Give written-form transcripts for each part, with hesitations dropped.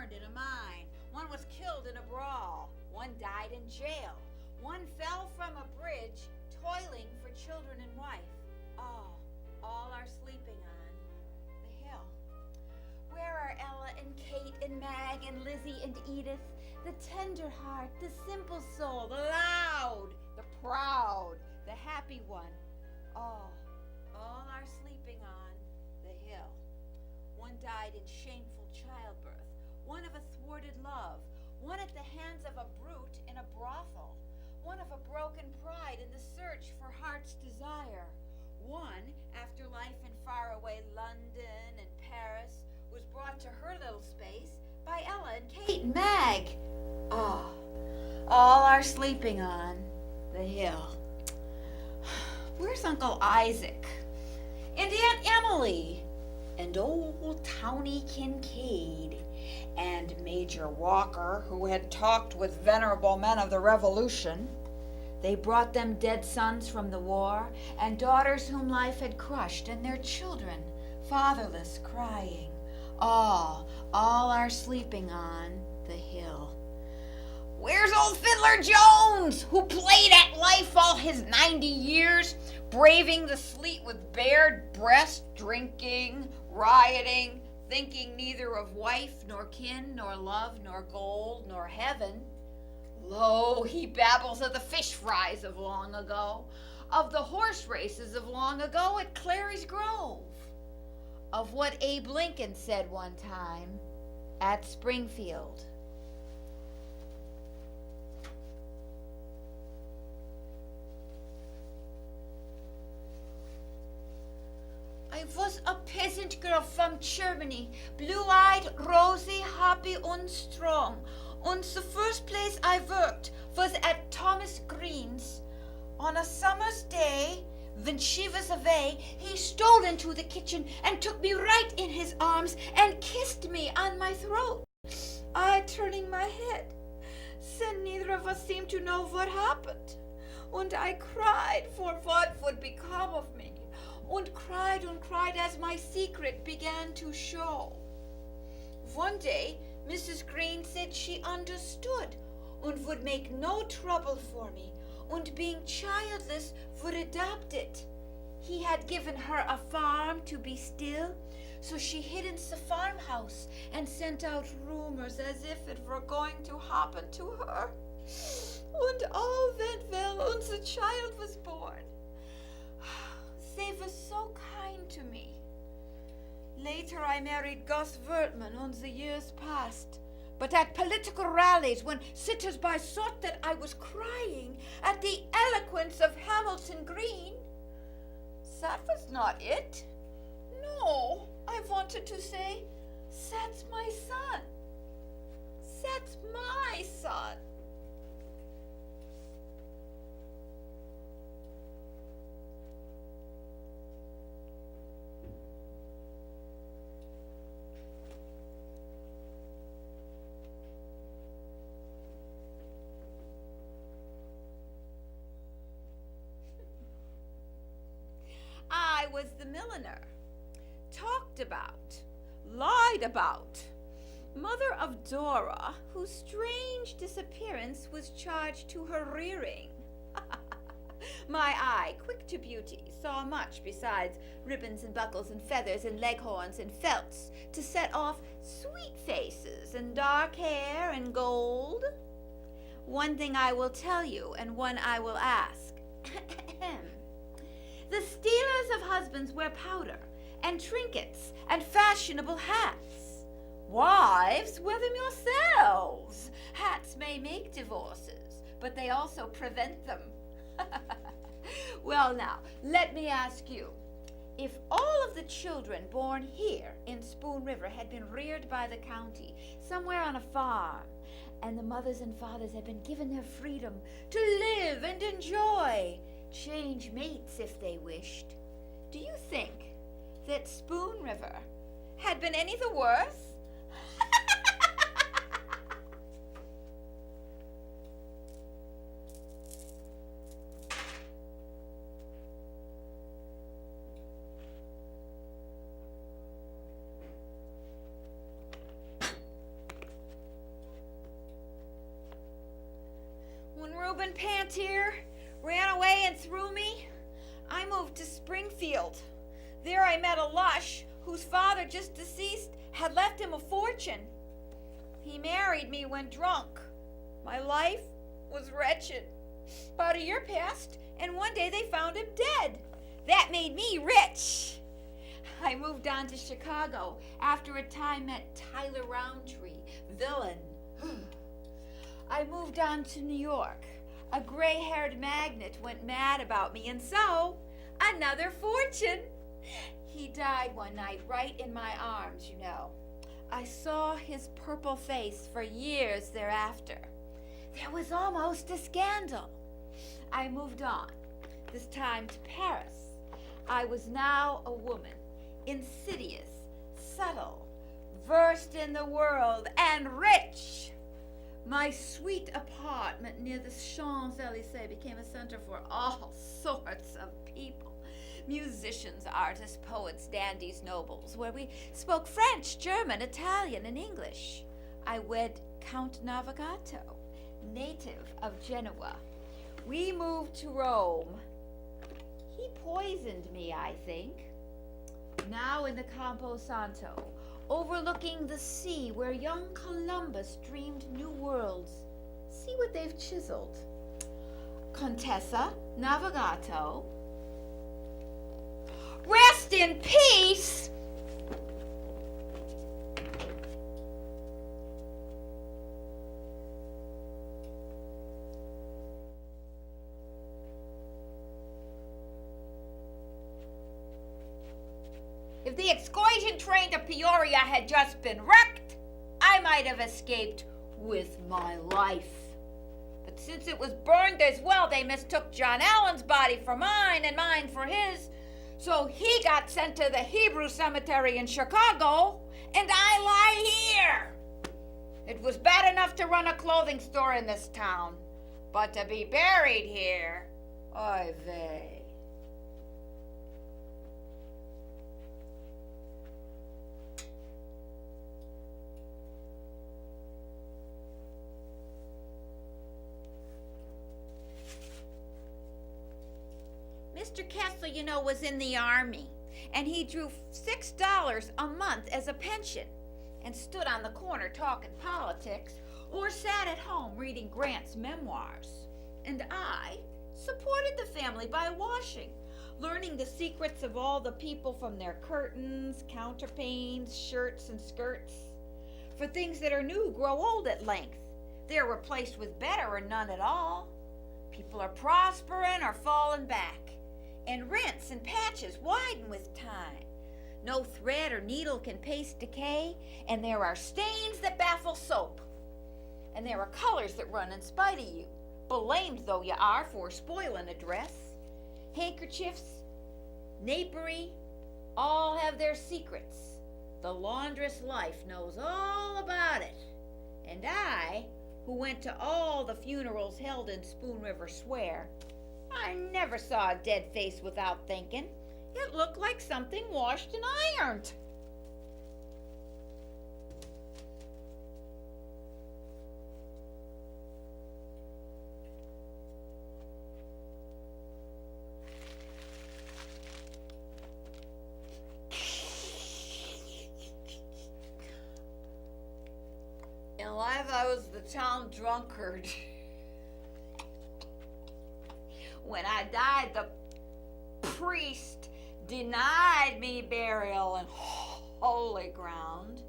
burned in a mine. One was killed in a brawl. One died in jail. One fell from a bridge, toiling for children and wife. All are sleeping on the hill. Where are Ella and Kate and Mag and Lizzie and Edith? The tender heart, the simple soul, the loud, the proud, the happy one. All are sleeping on the hill. One died in shameful childbirth, one of a thwarted love, one at the hands of a brute in a brothel, one of a broken pride in the search for heart's desire. One, after life in faraway London and Paris, was brought to her little space by Ella and Kate and Mag. All are sleeping on the hill. Where's Uncle Isaac? And Aunt Emily? And old Towny Kincaid? And Major Walker, who had talked with venerable men of the Revolution? They brought them dead sons from the war, and daughters whom life had crushed, and their children, fatherless, crying. All are sleeping on the hill. Where's old Fiddler Jones, who played at life all his 90 years, braving the sleet with bared breast, drinking, rioting, thinking neither of wife, nor kin, nor love, nor gold, nor heaven? Lo, he babbles of the fish fries of long ago, of the horse races of long ago at Clary's Grove, of what Abe Lincoln said one time at Springfield. I was a peasant girl from Germany, blue-eyed, rosy, happy, and strong. And the first place I worked was at Thomas Green's. On a summer's day, when she was away, he stole into the kitchen and took me right in his arms and kissed me on my throat. I turning my head, then neither of us seemed to know what happened. And I cried for what would become of me, and cried as my secret began to show. One day, Mrs. Green said she understood and would make no trouble for me, and being childless would adopt it. He had given her a farm to be still, so she hid in the farmhouse and sent out rumors as if it were going to happen to her. And all went well, and the child was born. They were so kind to me. Later I married Gus Wertman, and the years passed. But at political rallies, when sitters-by thought that I was crying at the eloquence of Hamilton Green, that was not it. No, I wanted to say, that's my son. That's my son. I was the milliner, talked about, lied about, mother of Dora, whose strange disappearance was charged to her rearing. My eye, quick to beauty, saw much besides ribbons and buckles and feathers and leghorns and felts to set off sweet faces and dark hair and gold. One thing I will tell you, and one I will ask. The stealers of husbands wear powder and trinkets and fashionable hats. Wives, wear them yourselves. Hats may make divorces, but they also prevent them. Well, now, let me ask you. If all of the children born here in Spoon River had been reared by the county, somewhere on a farm, and the mothers and fathers had been given their freedom to live and enjoy, change mates if they wished, do you think that Spoon River had been any the worse? Reuben Pantier ran away and threw me, I moved to Springfield. There I met a lush whose father, just deceased, had left him a fortune. He married me when drunk. My life was wretched. About a year passed, and one day they found him dead. That made me rich. I moved on to Chicago. After a time met Tyler Roundtree, villain. I moved on to New York. A gray-haired magnate went mad about me, and so, another fortune. He died one night right in my arms, you know. I saw his purple face for years thereafter. There was almost a scandal. I moved on, this time to Paris. I was now a woman, insidious, subtle, versed in the world, and rich. My sweet apartment near the Champs-Élysées became a center for all sorts of people. Musicians, artists, poets, dandies, nobles, where we spoke French, German, Italian, and English. I wed Count Navigato, native of Genoa. We moved to Rome. He poisoned me, I think. Now in the Campo Santo, overlooking the sea where young Columbus dreamed new worlds. See what they've chiseled. Contessa Navigato. Rest in peace! If the excursion train to Peoria had just been wrecked, I might have escaped with my life. But since it was burned as well, they mistook John Allen's body for mine and mine for his. So he got sent to the Hebrew cemetery in Chicago, and I lie here. It was bad enough to run a clothing store in this town, but to be buried here, oy vey. Mr. Kessler, you know, was in the Army, and he drew $6 a month as a pension and stood on the corner talking politics or sat at home reading Grant's memoirs. And I supported the family by washing, learning the secrets of all the people from their curtains, counterpanes, shirts, and skirts. For things that are new grow old at length. They're replaced with better or none at all. People are prospering or falling back. And rents and patches widen with time. No thread or needle can paste decay, and there are stains that baffle soap. And there are colors that run in spite of you, blamed though you are for spoiling a dress. Handkerchiefs, napery, all have their secrets. The laundress life knows all about it. And I, who went to all the funerals held in Spoon River, swear, I never saw a dead face without thinking. It looked like something washed and ironed. In life, I was the town drunkard. When I died, the priest denied me burial in holy ground,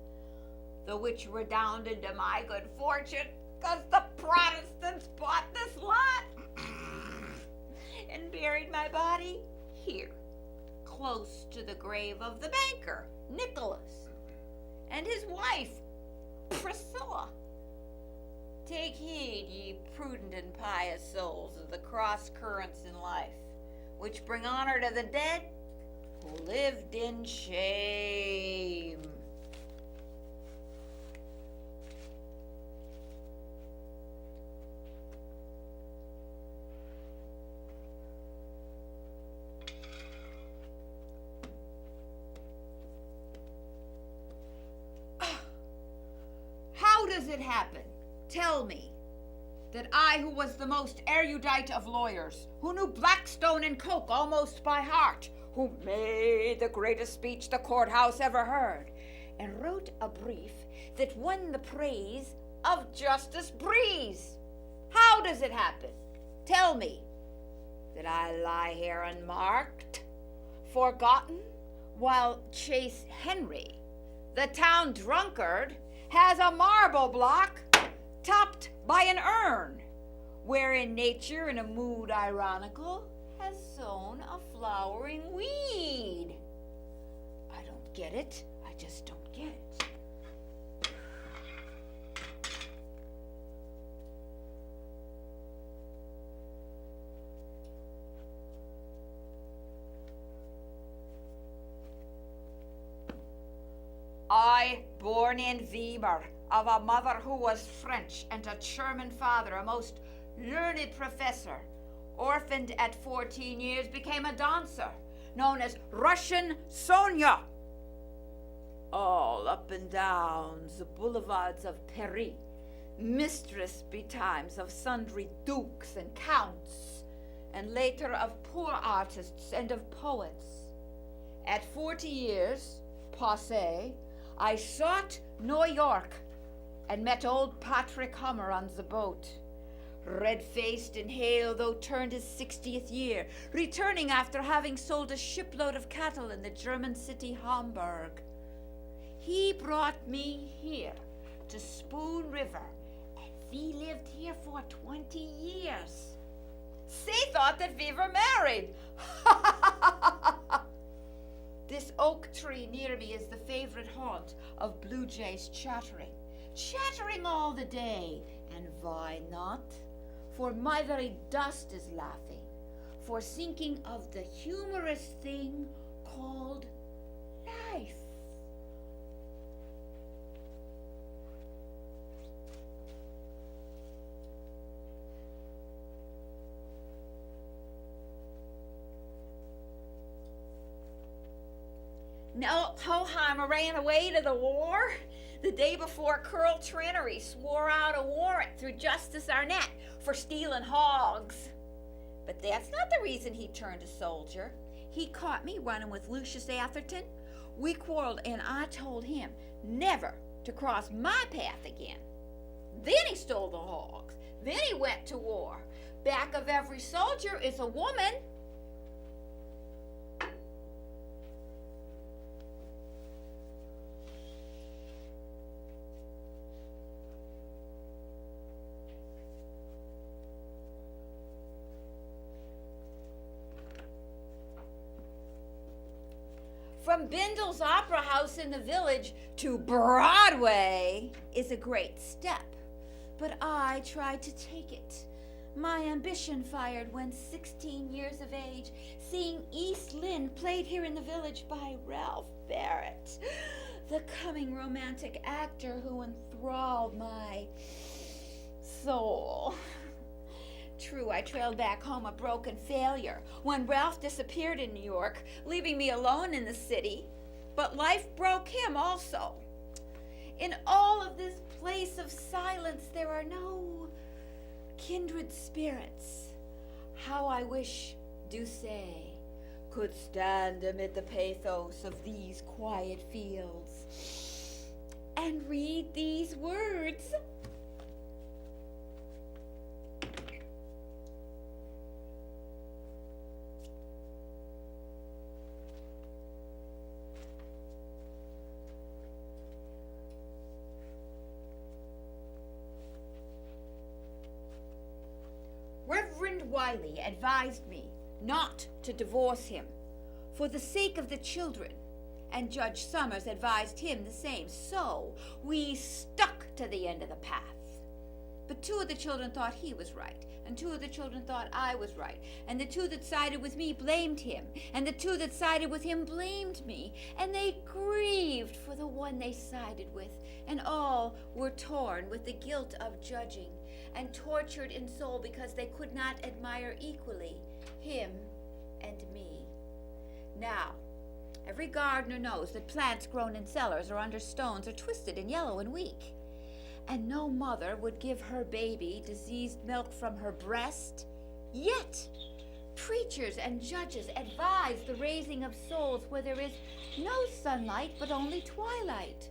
the which redounded to my good fortune, 'cause the Protestants bought this lot and buried my body here, close to the grave of the banker, Nicholas, and his wife, Priscilla. Take heed, ye prudent and pious souls, of the cross currents in life, which bring honor to the dead who lived in shame. How does it happen? Tell me. that I, who was the most erudite of lawyers, who knew Blackstone and Coke almost by heart, who made the greatest speech the courthouse ever heard, and wrote a brief that won the praise of Justice Breeze. How does it happen? Tell me. That I lie here unmarked, forgotten, while Chase Henry, the town drunkard, has a marble block topped by an urn, wherein nature, in a mood ironical, has sown a flowering weed. I don't get it. I just don't get it. I, born in Weimar, of a mother who was French and a German father, a most learned professor, orphaned at 14 years, became a dancer, known as Russian Sonia. All up and down the boulevards of Paris, mistress betimes of sundry dukes and counts, and later of poor artists and of poets. At 40 years, passé, I sought New York and met old Patrick Hummer on the boat, red-faced and hale, though turned his 60th year, returning after having sold a shipload of cattle in the German city Hamburg. He brought me here to Spoon River, and we lived here for 20 years. They thought that we were married. This oak tree near me is the favorite haunt of blue jays chattering all the day. And why not? For my very dust is laughing, for thinking of the humorous thing called life. No, Hoheimer ran away to the war the day before Curl Trannery swore out a warrant through Justice Arnett for stealing hogs. But that's not the reason he turned a soldier. He caught me running with Lucius Atherton. We quarreled, and I told him never to cross my path again. Then he stole the hogs. Then he went to war. Back of every soldier is a woman. From Bindle's Opera House in the Village to Broadway is a great step, but I tried to take it. My ambition fired when 16 years of age, seeing East Lynne played here in the Village by Ralph Barrett, the coming romantic actor who enthralled my soul. True, I trailed back home a broken failure when Ralph disappeared in New York, leaving me alone in the city. But life broke him also. In all of this place of silence, there are no kindred spirits. How I wish Doucet could stand amid the pathos of these quiet fields and read these words. Reverend Wiley advised me not to divorce him for the sake of the children, and Judge Summers advised him the same. So we stuck to the end of the path. But 2 of the children thought he was right, and 2 of the children thought I was right, and the 2 that sided with me blamed him, and the 2 that sided with him blamed me, and they grieved for the one they sided with, and all were torn with the guilt of judging, and tortured in soul because they could not admire equally him and me. Now, every gardener knows that plants grown in cellars or under stones are twisted and yellow and weak. and no mother would give her baby diseased milk from her breast. Yet, preachers and judges advise the raising of souls where there is no sunlight but only twilight,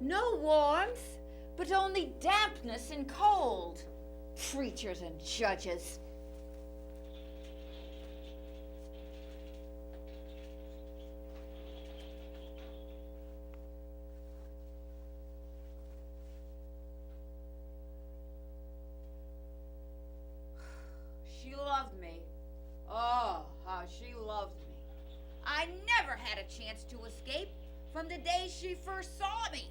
no warmth but only dampness and cold. Preachers and judges. She loved me. Oh, how she loved me. I never had a chance to escape from the day she first saw me.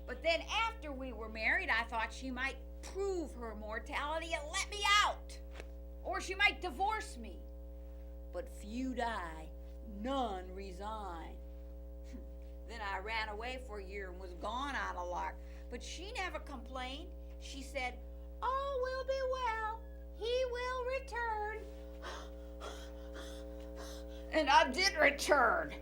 But then after we were married, I thought she might prove her mortality and let me out. Or she might divorce me. But few die, none resign. Then I ran away for a year and was gone on a lark. But she never complained. She said, "All will be well. He will return." And I did return.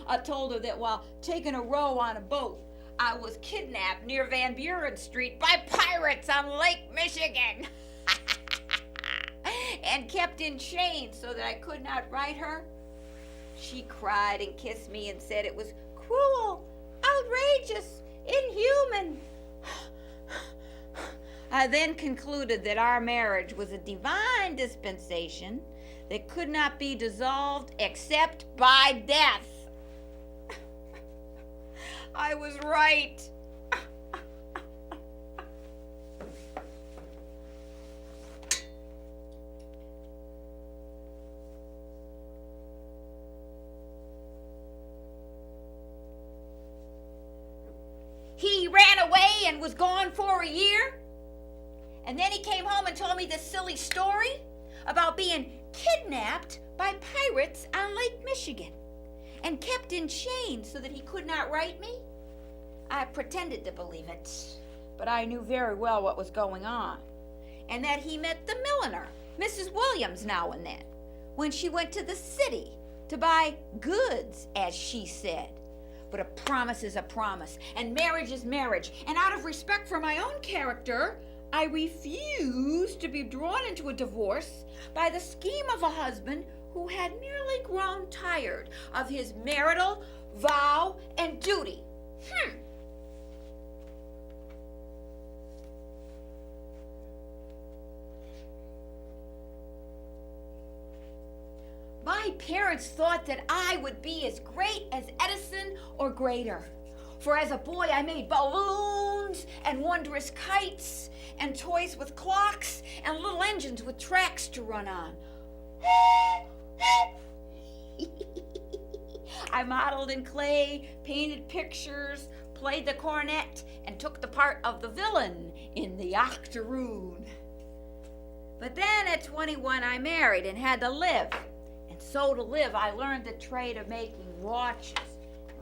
I told her that while taking a row on a boat, I was kidnapped near Van Buren Street by pirates on Lake Michigan and kept in chains so that I could not write her. She cried and kissed me and said it was cruel, outrageous, inhuman. I then concluded that our marriage was a divine dispensation that could not be dissolved except by death. I was right. He ran away and was gone for a year. And then he came home and told me this silly story about being kidnapped by pirates on Lake Michigan and kept in chains so that he could not write me. I pretended to believe it, but I knew very well what was going on, and that he met the milliner, Mrs. Williams, now and then, when she went to the city to buy goods, as she said. But a promise is a promise, and marriage is marriage, and out of respect for my own character, I refused to be drawn into a divorce by the scheme of a husband who had merely grown tired of his marital vow and duty. My parents thought that I would be as great as Edison or greater. For as a boy, I made balloons and wondrous kites and toys with clocks and little engines with tracks to run on. I modeled in clay, painted pictures, played the cornet, and took the part of the villain in the octoroon. But then at 21, I married and had to live. And so to live, I learned the trade of making watches.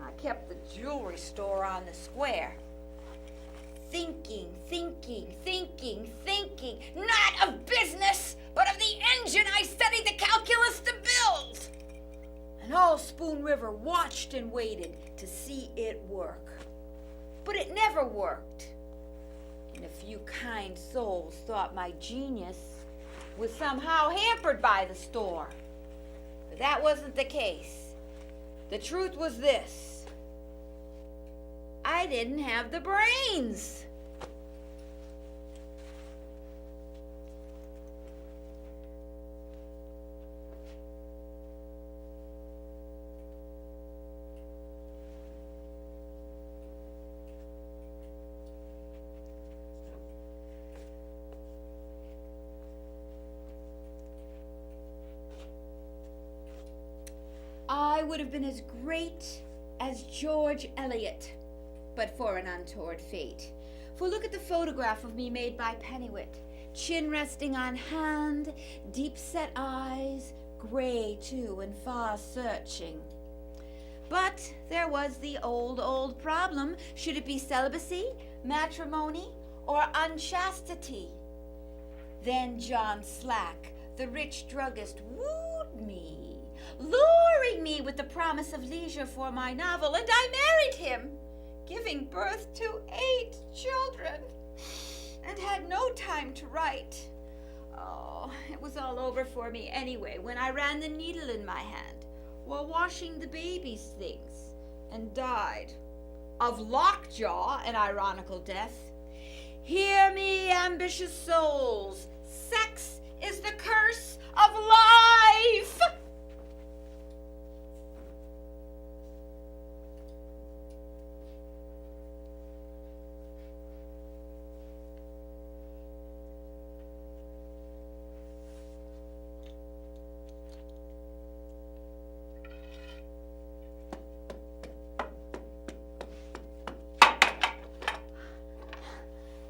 I kept the jewelry store on the square. Thinking, not of business, but of the engine I studied the calculus to build. And all Spoon River watched and waited to see it work. But it never worked. And a few kind souls thought my genius was somehow hampered by the store. But that wasn't the case. The truth was this: I didn't have the brains. I would have been as great as George Eliot, but for an untoward fate. For look at the photograph of me made by Pennywit. Chin resting on hand, deep-set eyes, gray too and far-searching. But there was the old problem. Should it be celibacy, matrimony, or unchastity? Then John Slack, the rich druggist, wooed me, luring me with the promise of leisure for my novel, and I married him, giving birth to 8 children, and had no time to write. Oh, it was all over for me anyway when I ran the needle in my hand while washing the baby's things and died of lockjaw, an ironical death. Hear me, ambitious souls. Sex is the curse of life.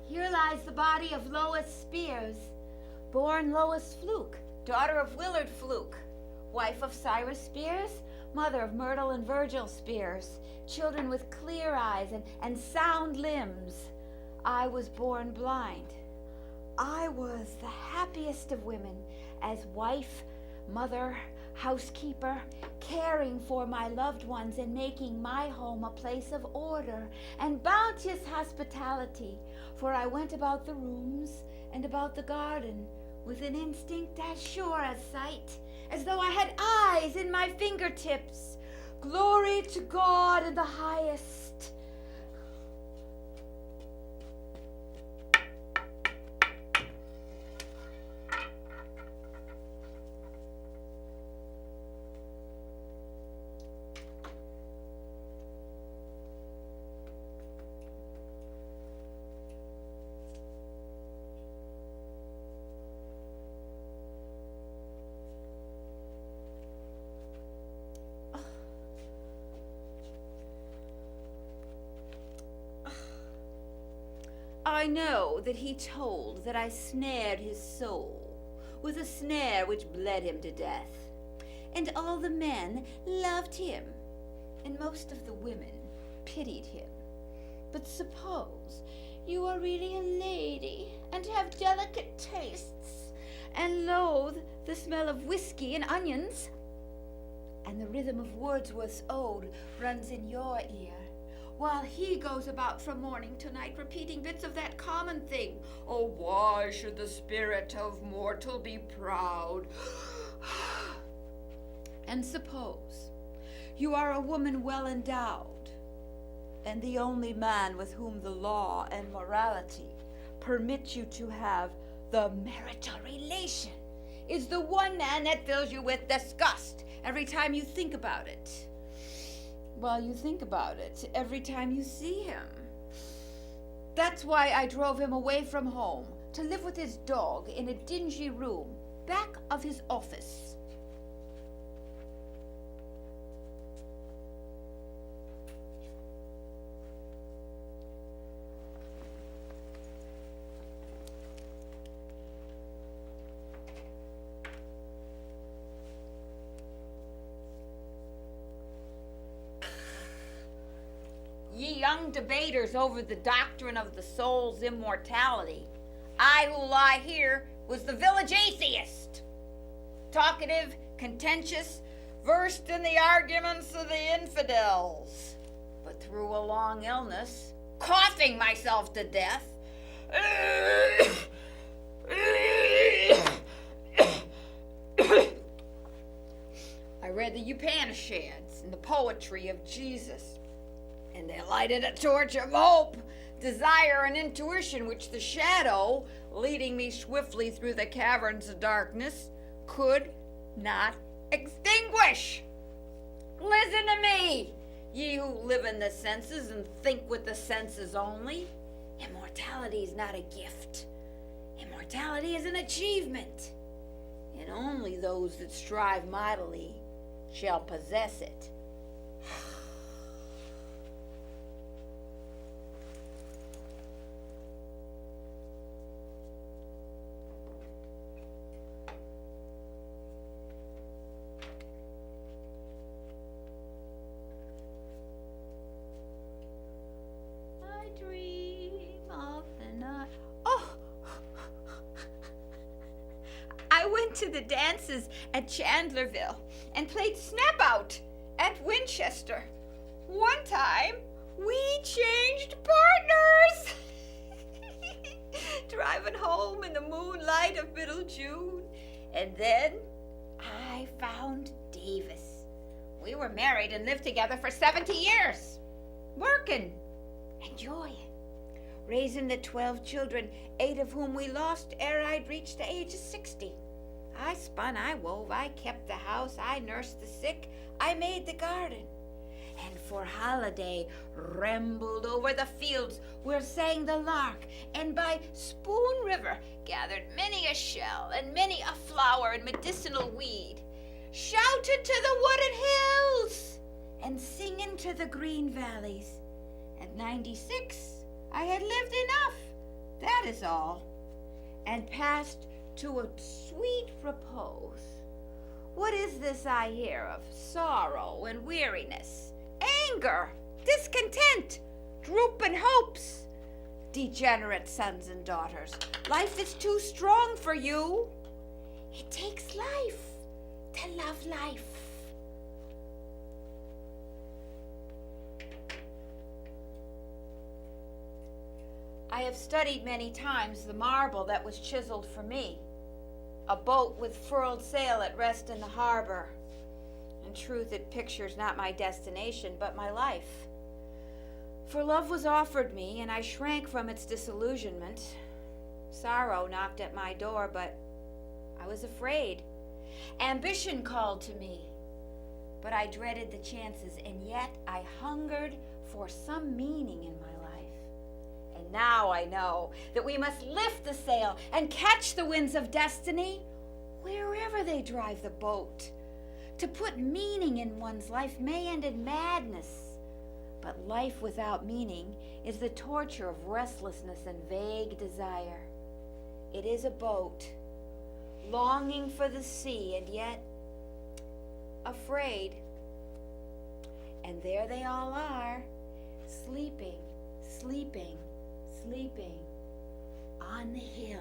Here lies the body of Lois Spears, born Lois Fluke, daughter of Willard Fluke, wife of Cyrus Spears, mother of Myrtle and Virgil Spears, children with clear eyes and sound limbs. I was born blind. I was the happiest of women as wife, mother, housekeeper, caring for my loved ones and making my home a place of order and bounteous hospitality, for I went about the rooms and about the garden with an instinct as sure as sight, as though I had eyes in my fingertips. Glory to God in the highest. I know that he told that I snared his soul with a snare which bled him to death, and all the men loved him, and most of the women pitied him. But suppose you are really a lady, and have delicate tastes, and loathe the smell of whiskey and onions, and the rhythm of Wordsworth's ode runs in your ear, while he goes about from morning to night repeating bits of that common thing. Oh, why should the spirit of mortal be proud? And suppose you are a woman well endowed, and the only man with whom the law and morality permit you to have the marital relation is the one man that fills you with disgust every time you think about it. Well, you think about it every time you see him. That's why I drove him away from home to live with his dog in a dingy room back of his office. Ye young debaters over the doctrine of the soul's immortality, I who lie here was the village atheist, talkative, contentious, versed in the arguments of the infidels, but through a long illness, coughing myself to death, I read the Upanishads and the poetry of Jesus, and they lighted a torch of hope, desire, and intuition which the shadow, leading me swiftly through the caverns of darkness, could not extinguish. Listen to me, ye who live in the senses and think with the senses only. Immortality is not a gift. Immortality is an achievement, and only those that strive mightily shall possess it. Dream of the night. Oh, I went to the dances at Chandlerville and played snap out at Winchester. One time, We changed partners! Driving home in the moonlight of middle June. And then I found Davis. We were married and lived together for 70 years. Working, enjoying, raising the 12 children, 8 of whom we lost ere I'd reached the age of 60. I spun, I wove, I kept the house, I nursed the sick, I made the garden. And for holiday rambled over the fields where sang the lark, and by Spoon River gathered many a shell and many a flower and medicinal weed, shouted to the wooded hills and singing to the green valleys. At 96, I had lived enough, that is all, and passed to a sweet repose. What is this I hear of sorrow and weariness, anger, discontent, drooping hopes? Degenerate sons and daughters, life is too strong for you. It takes life to love life. I have studied many times the marble that was chiseled for me, a boat with furled sail at rest in the harbor. In truth, it pictures not my destination, but my life. For love was offered me, and I shrank from its disillusionment. Sorrow knocked at my door, but I was afraid. Ambition called to me, but I dreaded the chances, and yet I hungered for some meaning in my life. And now I know that we must lift the sail and catch the winds of destiny wherever they drive the boat. To put meaning in one's life may end in madness, but life without meaning is the torture of restlessness and vague desire. It is a boat, longing for the sea and yet afraid. And there they all are, sleeping, sleeping, sleeping on the hill.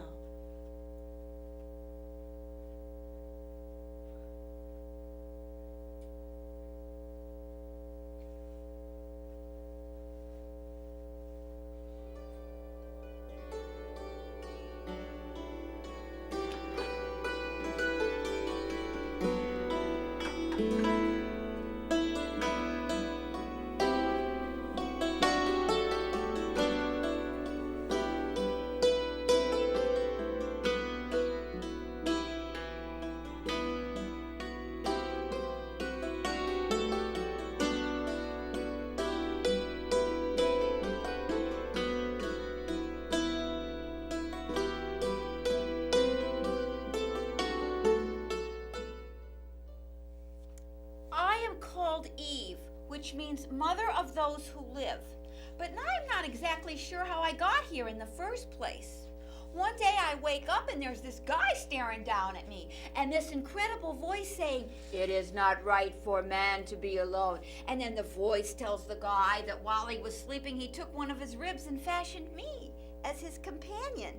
Eve, which means mother of those who live. But I'm not exactly sure how I got here in the first place. One day I wake up and there's this guy staring down at me, and this incredible voice saying, "It is not right for man to be alone." And then the voice tells the guy that while he was sleeping, he took one of his ribs and fashioned me as his companion.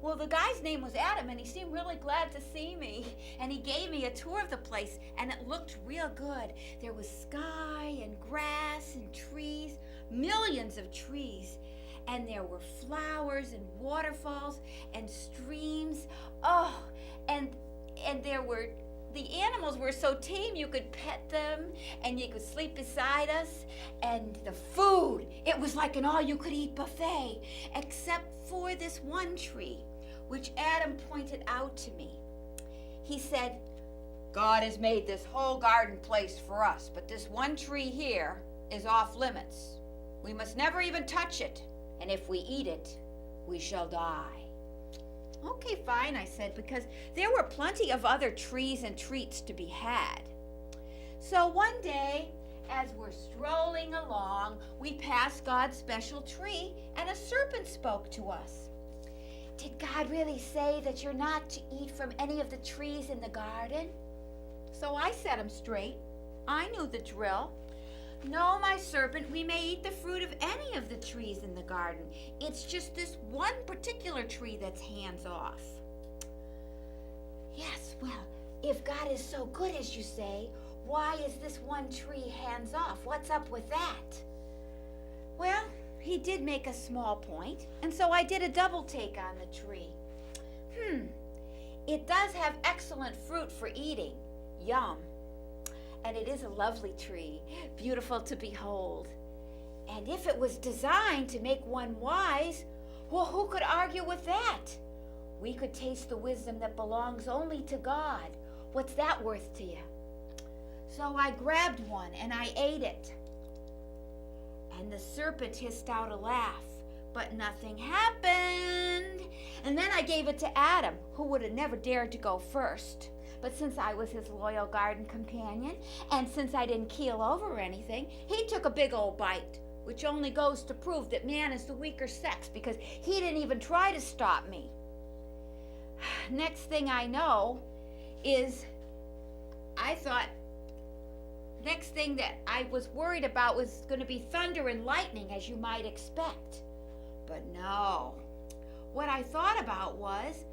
Well, the guy's name was Adam, and he seemed really glad to see me. And he gave me a tour of the place, and it looked real good. There was sky and grass and trees, millions of trees. And there were flowers and waterfalls and streams. Oh, and there were, the animals were so tame you could pet them and you could sleep beside us. And the food, it was like an all-you-could-eat buffet, except for this one tree, which Adam pointed out to me. He said, "God has made this whole garden place for us, but this one tree here is off limits. We must never even touch it, and if we eat it, we shall die." "Okay, fine," I said, because there were plenty of other trees and treats to be had. So one day, as we're strolling along, we passed God's special tree, and a serpent spoke to us. "Did God really say that you're not to eat from any of the trees in the garden?" So I set him straight. I knew the drill. "No, my serpent, we may eat the fruit of any of the trees in the garden. It's just this one particular tree that's hands off." "Yes, well, if God is so good as you say, why is this one tree hands off? What's up with that?" Well, he did make a small point, and so I did a double take on the tree. It does have excellent fruit for eating. Yum. And it is a lovely tree, beautiful to behold. And if it was designed to make one wise, well, who could argue with that? We could taste the wisdom that belongs only to God. What's that worth to you? So I grabbed one and I ate it. And the serpent hissed out a laugh, but nothing happened. And then I gave it to Adam, who would have never dared to go first. But since I was his loyal garden companion, and since I didn't keel over or anything, he took a big old bite, which only goes to prove that man is the weaker sex, because he didn't even try to stop me. Next thing I know is next thing that I was worried about was going to be thunder and lightning, as you might expect. But no. What I thought about was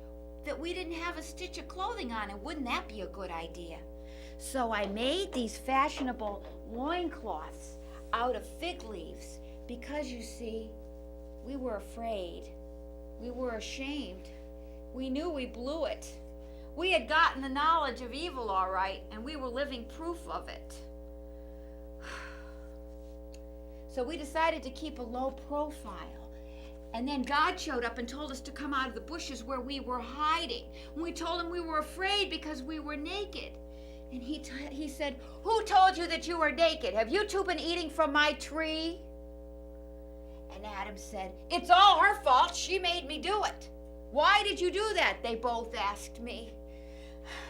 that we didn't have a stitch of clothing on, and wouldn't that be a good idea? So I made these fashionable loincloths out of fig leaves because, you see, we were afraid. We were ashamed. We knew we blew it. We had gotten the knowledge of evil, all right, and we were living proof of it. So we decided to keep a low profile. And then God showed up and told us to come out of the bushes where we were hiding. And we told him we were afraid because we were naked. And he said, "Who told you that you were naked? Have you two been eating from my tree?" And Adam said, "It's all her fault. She made me do it." "Why did you do that?" they both asked me.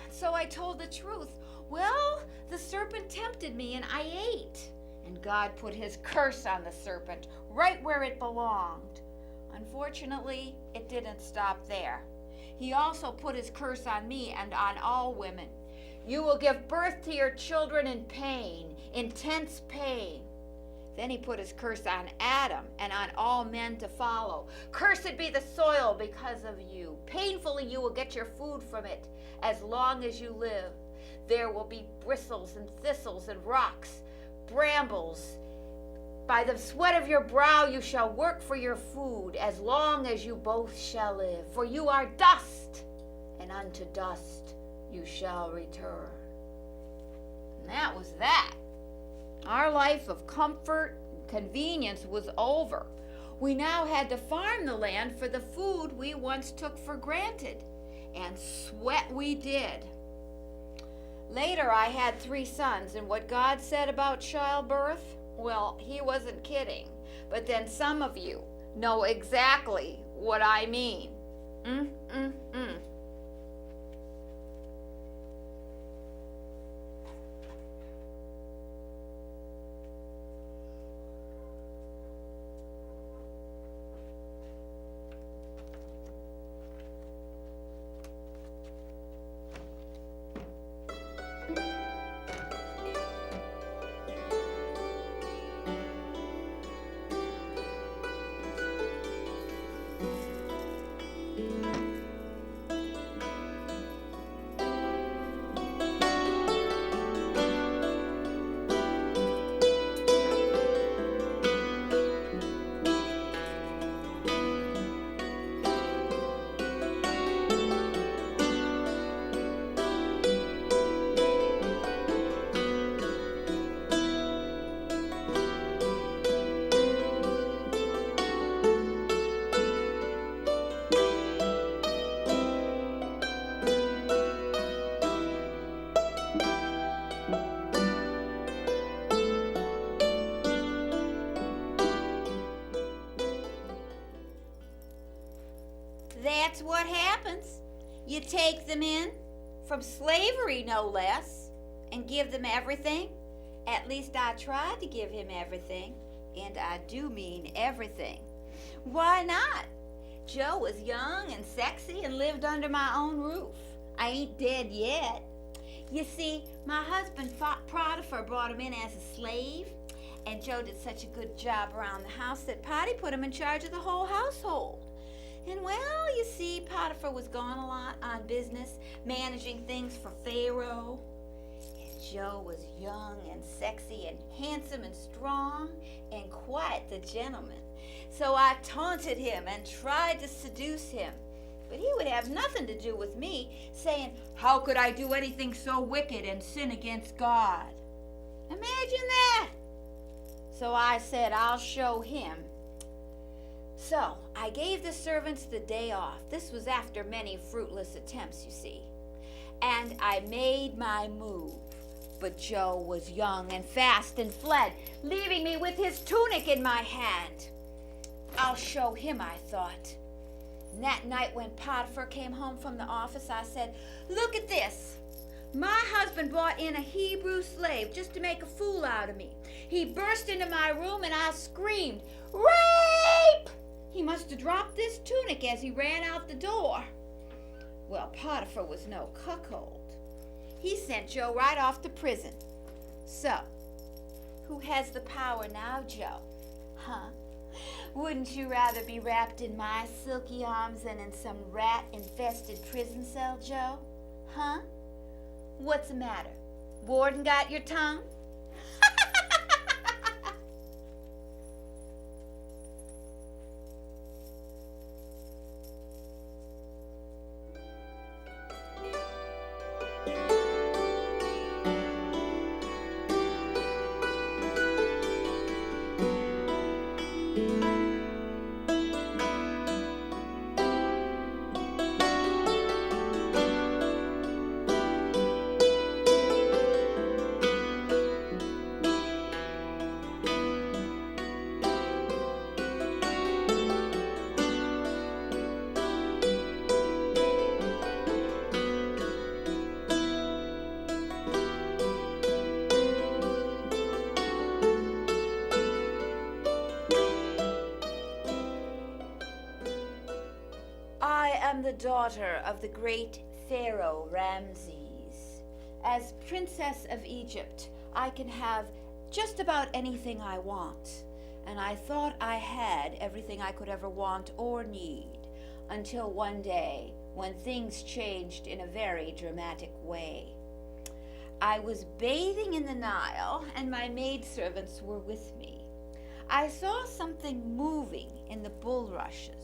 So I told the truth. Well, the serpent tempted me and I ate. And God put his curse on the serpent right where it belonged. Unfortunately, it didn't stop there. He also put his curse on me and on all women. "You will give birth to your children in pain, intense pain." Then he put his curse on Adam and on all men to follow. "Cursed be the soil because of you. Painfully you will get your food from it as long as you live. There will be bristles and thistles and rocks, brambles. By the sweat of your brow you shall work for your food as long as you both shall live. For you are dust, and unto dust you shall return." And that was that. Our life of comfort and convenience was over. We now had to farm the land for the food we once took for granted, and sweat we did. Later I had 3 sons, and what God said about childbirth, well, he wasn't kidding. But then some of you know exactly what I mean. That's what happens. You take them in, from slavery no less, and give them everything. At least I tried to give him everything, and I do mean everything. Why not? Joe was young and sexy and lived under my own roof. I ain't dead yet. You see, my husband Potiphar brought him in as a slave, and Joe did such a good job around the house that Potty put him in charge of the whole household. And well, you see, Potiphar was gone a lot on business, managing things for Pharaoh. And Joe was young and sexy and handsome and strong and quite the gentleman. So I taunted him and tried to seduce him. But he would have nothing to do with me, saying, "How could I do anything so wicked and sin against God?" Imagine that. So I said, "I'll show him." So I gave the servants the day off. This was after many fruitless attempts, you see. And I made my move. But Joe was young and fast and fled, leaving me with his tunic in my hand. I'll show him, I thought. And that night when Potiphar came home from the office, I said, "Look at this. My husband brought in a Hebrew slave just to make a fool out of me. He burst into my room and I screamed, 'Rape!' He must have dropped this tunic as he ran out the door." Well, Potiphar was no cuckold. He sent Joe right off to prison. So, who has the power now, Joe? Huh? Wouldn't you rather be wrapped in my silky arms than in some rat-infested prison cell, Joe? Huh? What's the matter? Warden got your tongue? I am the daughter of the great Pharaoh Ramses. As Princess of Egypt, I can have just about anything I want. And I thought I had everything I could ever want or need, until one day when things changed in a very dramatic way. I was bathing in the Nile, and my maidservants were with me. I saw something moving in the bulrushes.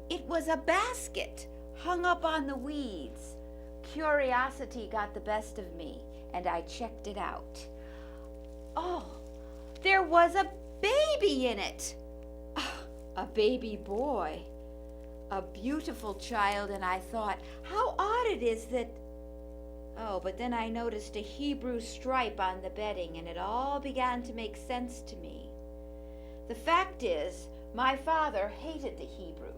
It was a basket hung up on the weeds. Curiosity got the best of me, and I checked it out. Oh, there was a baby in it. A baby boy. A beautiful child, and I thought, how odd it is that... Oh, but then I noticed a Hebrew stripe on the bedding, and it all began to make sense to me. The fact is, my father hated the Hebrews.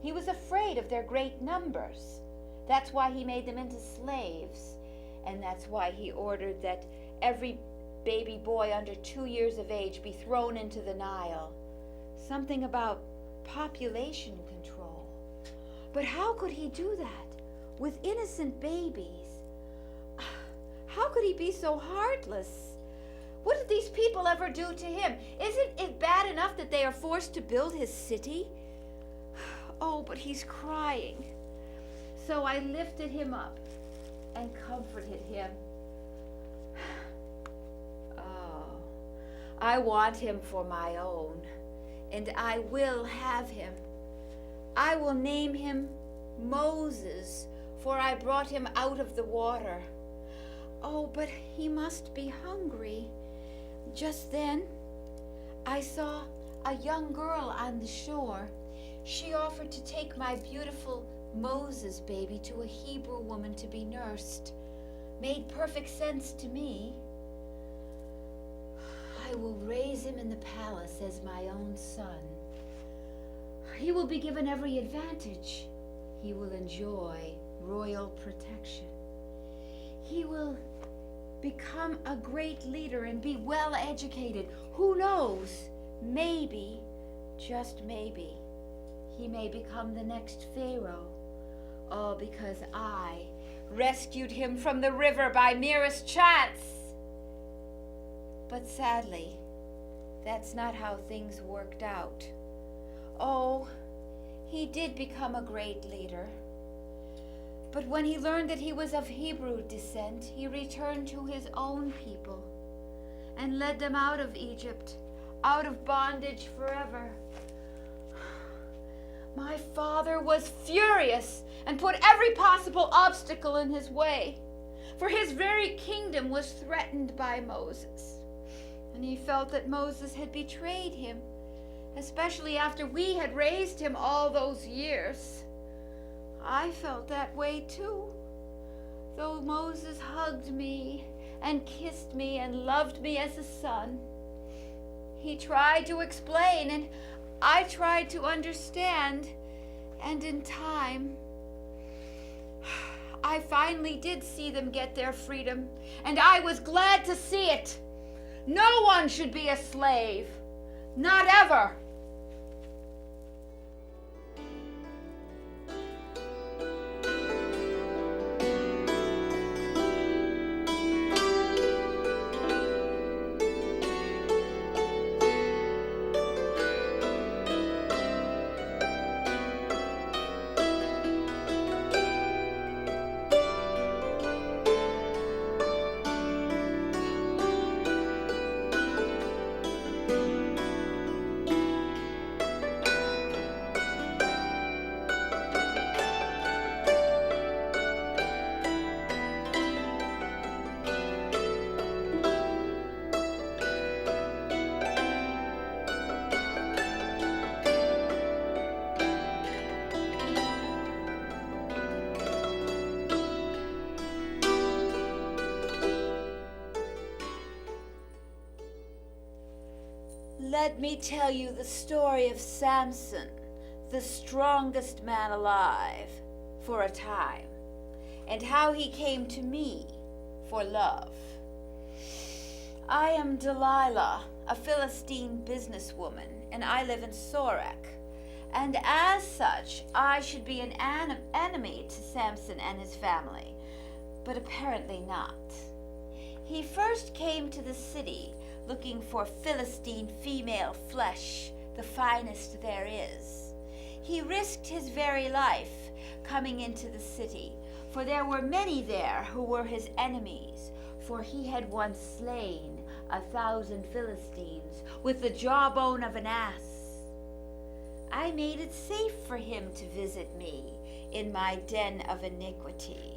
He was afraid of their great numbers. That's why he made them into slaves, and that's why he ordered that every baby boy under 2 years of age be thrown into the Nile. Something about population control. But how could he do that with innocent babies? How could he be so heartless? What did these people ever do to him? Isn't it bad enough that they are forced to build his city? Oh, but he's crying. So I lifted him up and comforted him. Oh, I want him for my own, and I will have him. I will name him Moses, for I brought him out of the water. Oh, but he must be hungry. Just then, I saw a young girl on the shore. She offered to take my beautiful Moses baby to a Hebrew woman to be nursed. Made perfect sense to me. I will raise him in the palace as my own son. He will be given every advantage. He will enjoy royal protection. He will become a great leader and be well educated. Who knows? Maybe, just maybe, he may become the next Pharaoh. All because I rescued him from the river by merest chance. But sadly, that's not how things worked out. Oh, he did become a great leader. But when he learned that he was of Hebrew descent, he returned to his own people and led them out of Egypt, out of bondage forever. My father was furious and put every possible obstacle in his way, for his very kingdom was threatened by Moses. And he felt that Moses had betrayed him, especially after we had raised him all those years. I felt that way too, though Moses hugged me and kissed me and loved me as a son. He tried to explain, and I tried to understand, and in time, I finally did see them get their freedom, and I was glad to see it. No one should be a slave, not ever. Let me tell you the story of Samson, the strongest man alive, for a time, and how he came to me for love. I am Delilah, a Philistine businesswoman, and I live in Sorek. And as such, I should be an enemy to Samson and his family, but apparently not. He first came to the city looking for Philistine female flesh, the finest there is. He risked his very life coming into the city, for there were many there who were his enemies, for he had once slain 1,000 Philistines with the jawbone of an ass. I made it safe for him to visit me in my den of iniquity.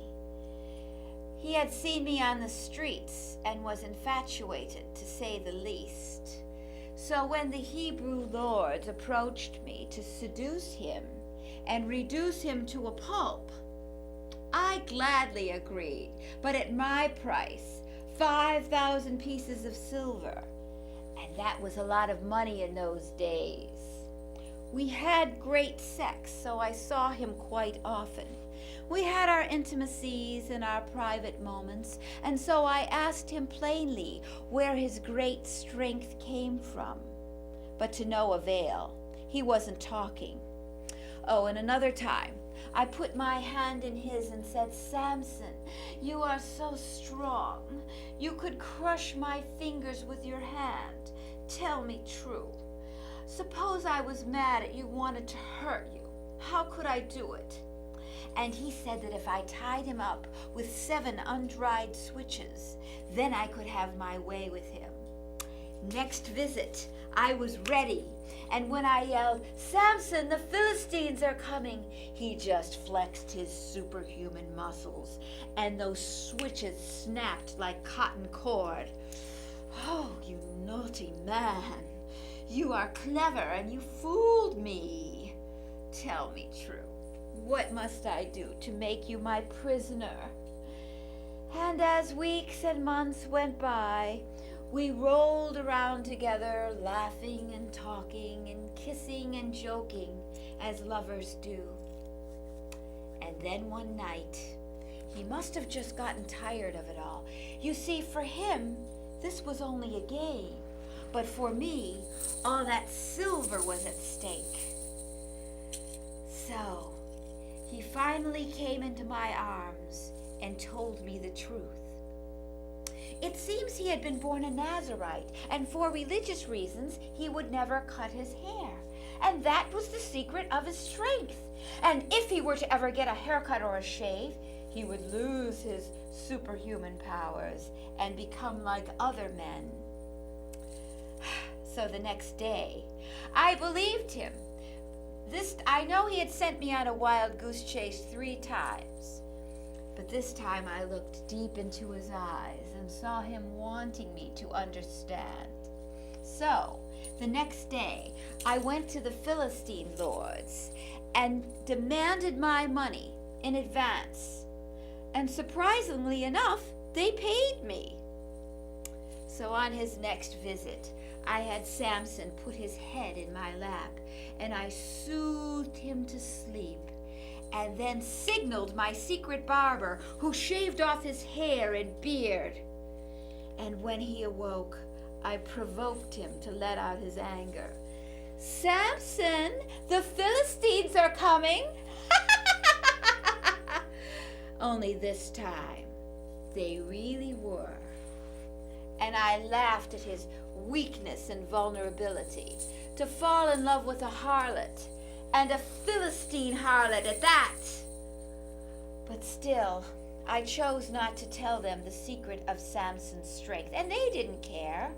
He had seen me on the streets and was infatuated, to say the least. So when the Hebrew lords approached me to seduce him and reduce him to a pulp, I gladly agreed, but at my price, 5,000 pieces of silver, and that was a lot of money in those days. We had great sex, so I saw him quite often. We had our intimacies and our private moments, and so I asked him plainly where his great strength came from. But to no avail. He wasn't talking. Oh, and another time, I put my hand in his and said, "Samson, you are so strong. You could crush my fingers with your hand. Tell me true. Suppose I was mad at you, wanted to hurt you. How could I do it?" And he said that if I tied him up with 7 undried switches, then I could have my way with him. Next visit, I was ready, and when I yelled, "Samson, the Philistines are coming," he just flexed his superhuman muscles, and those switches snapped like cotton cord. "Oh, you naughty man, you are clever, and you fooled me. Tell me true. What must I do to make you my prisoner?" And as weeks and months went by, we rolled around together, laughing and talking and kissing and joking as lovers do. And then one night, he must have just gotten tired of it all. You see, for him, this was only a game, but for me, all that silver was at stake. So, he finally came into my arms and told me the truth. It seems he had been born a Nazarite, and for religious reasons he would never cut his hair. and that was the secret of his strength. And if he were to ever get a haircut or a shave, he would lose his superhuman powers and become like other men. So the next day, I believed him. I know he had sent me on a wild goose chase 3 times, but this time I looked deep into his eyes and saw him wanting me to understand. So, the next day, I went to the Philistine lords and demanded my money in advance. And surprisingly enough, they paid me. So on his next visit, I had Samson put his head in my lap, and I soothed him to sleep, and then signaled my secret barber, who shaved off his hair and beard. And when he awoke, I provoked him to let out his anger. "Samson, the Philistines are coming!" Only this time, they really were. And I laughed at his weakness and vulnerability, to fall in love with a harlot, and a Philistine harlot at that. But still, I chose not to tell them the secret of Samson's strength, and they didn't care.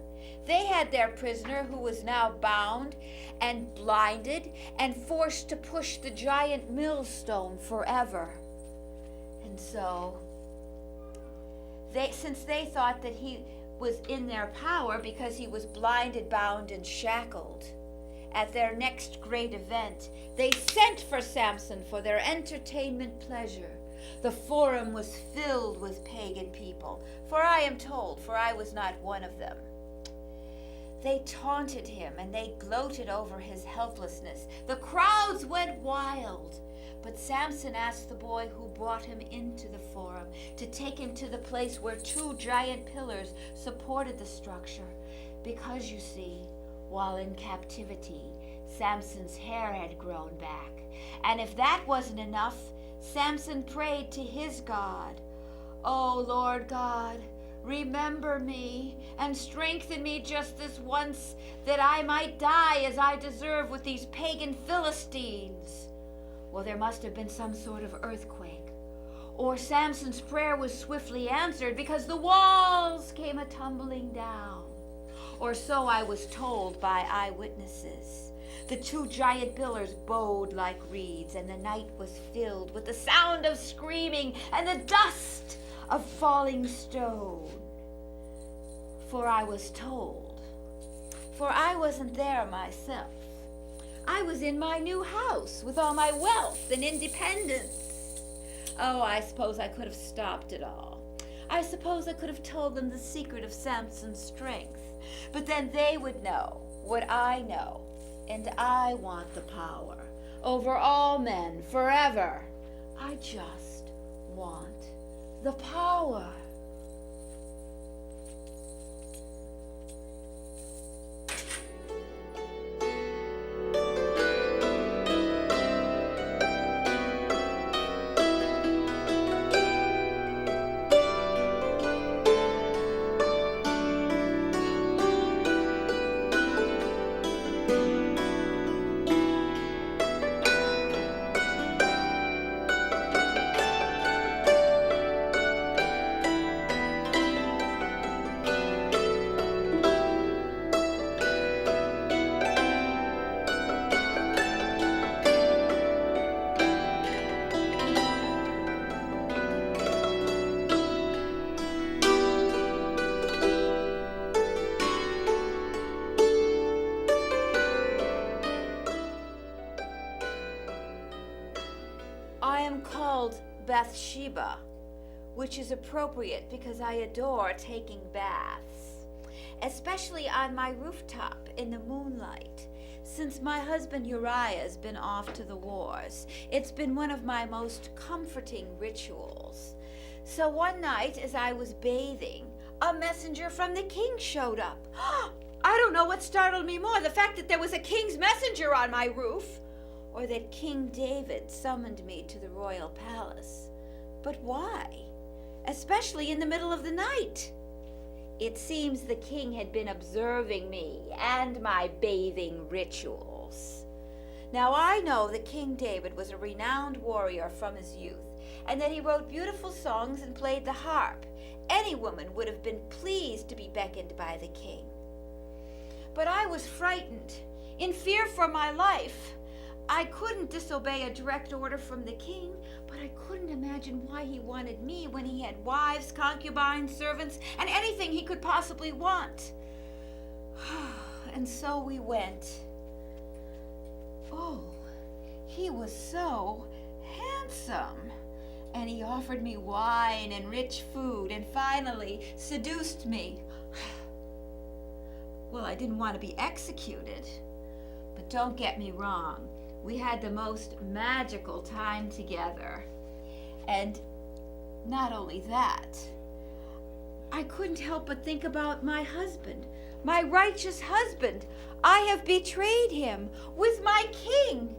They had their prisoner, who was now bound and blinded and forced to push the giant millstone forever. And so, since they thought that he was in their power because he was blinded, bound, and shackled, at their next great event, they sent for Samson for their entertainment pleasure. The forum was filled with pagan people, for I am told, for I was not one of them. They taunted him and they gloated over his helplessness. The crowds went wild. But Samson asked the boy who brought him into the forum to take him to the place where 2 giant pillars supported the structure, because, you see, while in captivity, Samson's hair had grown back. And if that wasn't enough, Samson prayed to his God, "Oh, Lord God, remember me and strengthen me just this once, that I might die as I deserve with these pagan Philistines." Well, there must have been some sort of earthquake, or Samson's prayer was swiftly answered, because the walls came a-tumbling down. Or so I was told by eyewitnesses. The 2 giant pillars bowed like reeds, and the night was filled with the sound of screaming and the dust of falling stone. For I was told, for I wasn't there myself. I was in my new house with all my wealth and independence. Oh, I suppose I could have stopped it all. I suppose I could have told them the secret of Samson's strength. But then they would know what I know, and I want the power over all men forever. I just want the power. I am called Bathsheba, which is appropriate because I adore taking baths, especially on my rooftop in the moonlight. Since my husband Uriah's been off to the wars, it's been one of my most comforting rituals. So one night, as I was bathing, a messenger from the king showed up. I don't know what startled me more, the fact that there was a king's messenger on my roof, or that King David summoned me to the royal palace. But why? Especially in the middle of the night. It seems the king had been observing me and my bathing rituals. Now I know that King David was a renowned warrior from his youth, and that he wrote beautiful songs and played the harp. Any woman would have been pleased to be beckoned by the king. But I was frightened, in fear for my life. I couldn't disobey a direct order from the king, but I couldn't imagine why he wanted me when he had wives, concubines, servants, and anything he could possibly want. And so we went. Oh, he was so handsome. And he offered me wine and rich food and finally seduced me. Well, I didn't want to be executed, but don't get me wrong. We had the most magical time together. And not only that, I couldn't help but think about my husband, my righteous husband. I have betrayed him with my king.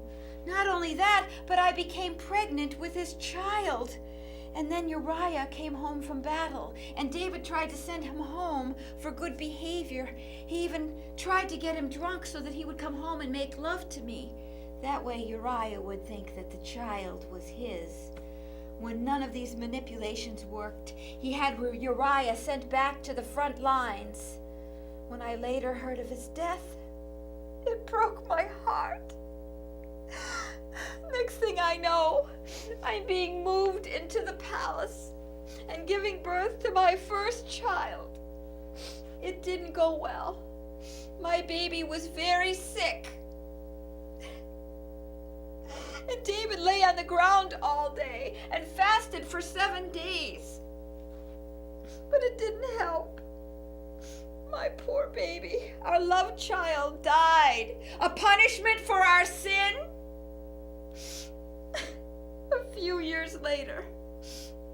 Not only that, but I became pregnant with his child. And then Uriah came home from battle, and David tried to send him home for good behavior. He even tried to get him drunk so that he would come home and make love to me. That way Uriah would think that the child was his. When none of these manipulations worked, he had Uriah sent back to the front lines. When I later heard of his death, it broke my heart. Next thing I know, I'm being moved into the palace and giving birth to my first child. It didn't go well. My baby was very sick. And David lay on the ground all day and fasted for 7 days. But it didn't help. My poor baby, our loved child, died. A punishment for our sin? A few years later,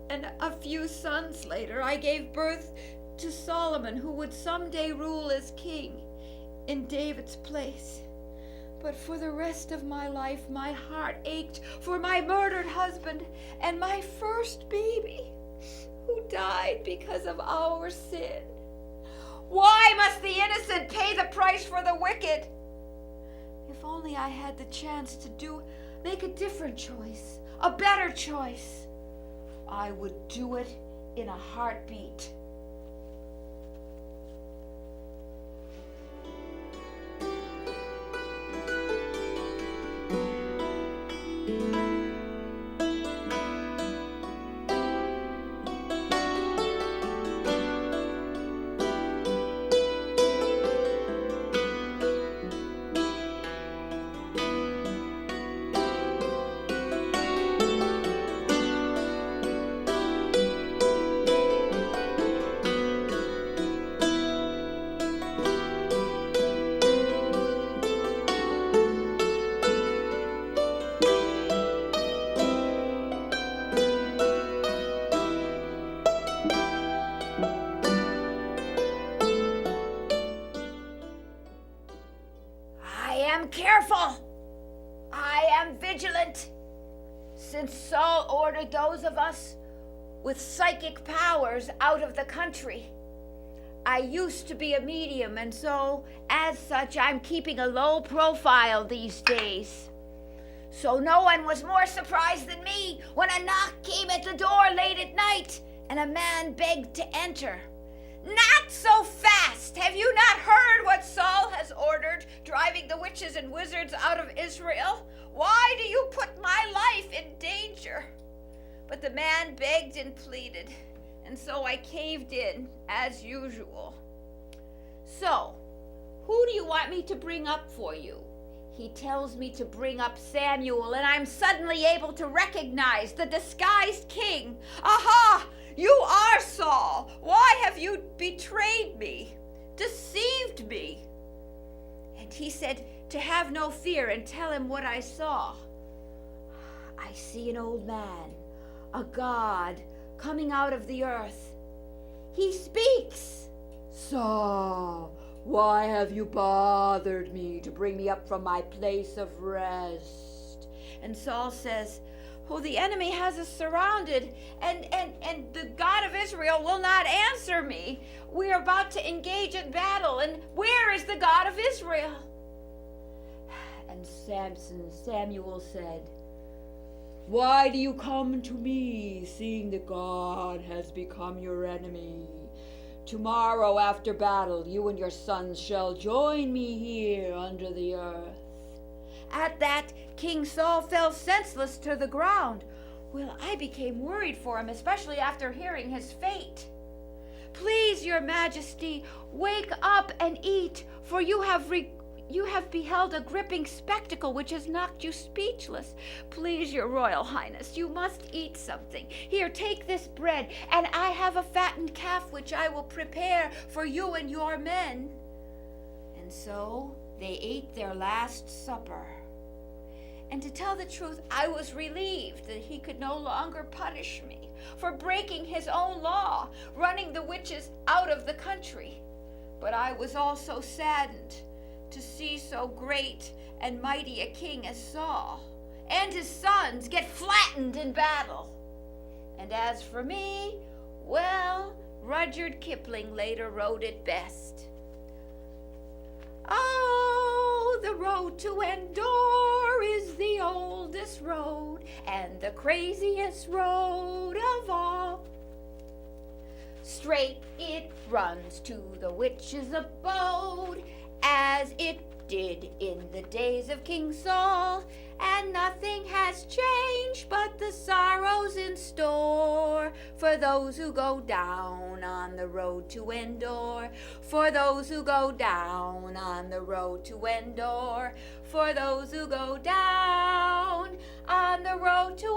and a few sons later, I gave birth to Solomon, who would someday rule as king in David's place. But for the rest of my life, my heart ached for my murdered husband and my first baby, who died because of our sin. Why must the innocent pay the price for the wicked? If only I had the chance to make a different choice, a better choice, I would do it in a heartbeat. Careful! I am vigilant. Since Saul ordered those of us with psychic powers out of the country, I used to be a medium, and so, as such, I'm keeping a low profile these days. So no one was more surprised than me when a knock came at the door late at night, and a man begged to enter. Not so fast! Have you not heard what Saul has ordered, driving the witches and wizards out of Israel? Why do you put my life in danger? But the man begged and pleaded, and so I caved in, as usual. So, who do you want me to bring up for you? He tells me to bring up Samuel, and I'm suddenly able to recognize the disguised king. Aha! You are Saul. Why have you betrayed me, deceived me? And he said to have no fear and tell him what I saw. I see an old man, a god, coming out of the earth. He speaks. Saul, why have you bothered me to bring me up from my place of rest? And Saul says, oh, the enemy has us surrounded, and the God of Israel will not answer me. We are about to engage in battle, and where is the God of Israel? And Samuel said, "Why do you come to me, seeing that God has become your enemy? Tomorrow after battle, you and your sons shall join me here under the earth." At that, King Saul fell senseless to the ground. Well, I became worried for him, especially after hearing his fate. "Please, your majesty, wake up and eat, for you have beheld a gripping spectacle which has knocked you speechless. Please, your royal highness, you must eat something. Here, take this bread, and I have a fattened calf which I will prepare for you and your men." And so they ate their last supper. And to tell the truth, I was relieved that he could no longer punish me for breaking his own law, running the witches out of the country. But I was also saddened to see so great and mighty a king as Saul and his sons get flattened in battle. And as for me, well, Rudyard Kipling later wrote it best. "Oh, the road to Endor is the oldest road and the craziest road of all. Straight it runs to the witch's abode, as it did in the days of King Saul, and nothing has changed but the sorrows in store for those who go down on the road to Endor, for those who go down on the road to Endor, for those who go down on the road to